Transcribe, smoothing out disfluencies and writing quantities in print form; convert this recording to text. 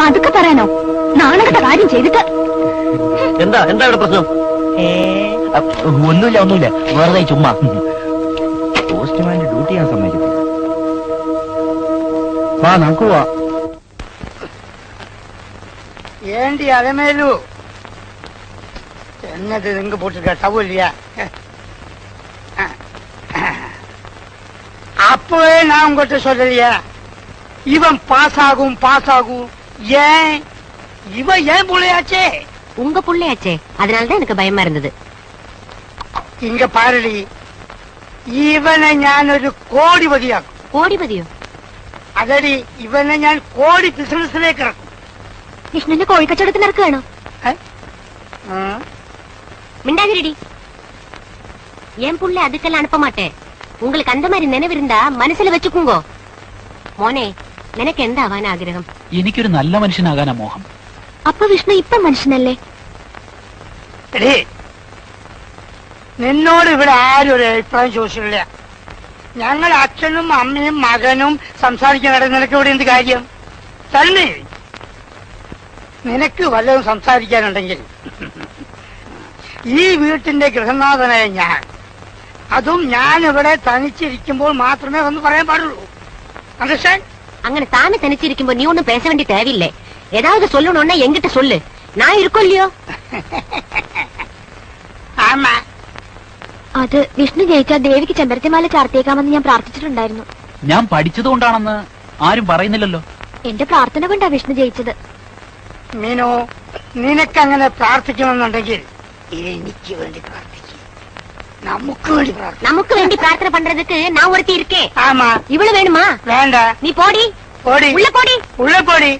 പതുക്കെ പറയാനോ? നാളത്തെ കാര്യം ചെയ്തിട്ട് എന്താ ഇവിടെ പ്രശ്നം? ഒന്നുമില്ല വെറുതെ ചുമ്മാ. പോസ്റ്റ്മാന്റെ ഡ്യൂട്ടി ഞാൻ സമ്മതിക്കത്തില്ല. വാ നമുക്ക് പോവാ. ஏண்டி அலமேலு என்னது எங்க போட்டுருக்க டவு இல்லையா? அப்பவே நான் உங்ககிட்ட சொல்லலையா இவன் பாஸ் ஆகும் ஏன் இவன் ஏன் புள்ளையாச்சே? உங்க புள்ளையாச்சே, அதனாலதான் எனக்கு பயமா இருந்தது. இங்க பாருடி, இவனை ஞான் ஒரு கோடிபதியாக்கும். കോടിപതിയോ? അതടി ഇവനെ ഞാൻ കോടി ബിസിനസ്സിലേക്ക് ഇറക്കും. വിഷ്ണുവിന്റെ കോഴിക്കച്ചവടത്തിന് ഇറക്കുകയാണോ? மிண்டாதிரடி. என் புள்ள அதுக்கெல்லாம் அனுப்ப மாட்டேன். உங்களுக்கு அந்த மாதிரி நினைவிருந்தா മനസ്സിൽ വെച്ചുക്കുങ്കോ. മോനെ, നിനക്ക് എന്താവാൻ ആഗ്രഹം? എനിക്കൊരു നല്ല മനുഷ്യനാകാനാ മോഹം. അപ്പൊ വിഷ്ണു ഇപ്പം മനുഷ്യനല്ലേ? നിന്നോട് ഇവിടെ ആരും ഒരു അഭിപ്രായം ചോദിച്ചില്ല. ഞങ്ങൾ അച്ഛനും അമ്മയും മകനും സംസാരിക്കാൻ നിനക്ക് ഇവിടെ എന്ത് കാര്യം? തന്നെ നിനക്ക് വല്ലതും സംസാരിക്കാനുണ്ടെങ്കിൽ ഈ വീട്ടിന്റെ ഗൃഹനാഥനായ ഞാൻ, അതും ഞാൻ ഇവിടെ തനിച്ചിരിക്കുമ്പോൾ മാത്രമേ ഒന്ന് പറയാൻ പാടുള്ളൂ. അണ്ടർസ്റ്റാൻഡ്? അങ്ങനെ താനെ തനിച്ചിരിക്കുമ്പോ നീ ഒന്നും പേശ വേണ്ടി തേവില്ലേ? ഏതാവത് சொல்லணும்னா என்கிட்ட சொல்லு, நான் இருக்கோ இல்லையோ? ആമാ, അത് വിഷ്ണു ജയിച്ചാൽ ദേവിക്ക് ചെമ്പരത്തിമാല ചാർത്തിയേക്കാമെന്ന് ഞാൻ പ്രാർത്ഥിച്ചിട്ടുണ്ടായിരുന്നു. ഞാൻ പഠിച്ചതുകൊണ്ടാണെന്ന് ആരും പറയുന്നില്ലല്ലോ. എന്റെ പ്രാർത്ഥന കൊണ്ടാ വിഷ്ണു ജയിച്ചത്. മീനു, നിനക്കങ്ങനെ പ്രാർത്ഥിക്കണമെന്നുണ്ടെങ്കിൽ എനിക്ക് വേണ്ടി പ്രാർത്ഥിക്കും. നമുക്ക് വേണ്ടി പ്രാർത്ഥന പண்றதுக்கு நான் ஒருத்தி இருக்கேன். ஆமா. இவ்வளவு வேணுமா? வேண்டாம். நீ போடி. போடி. உள்ள போடி. உள்ள போடி.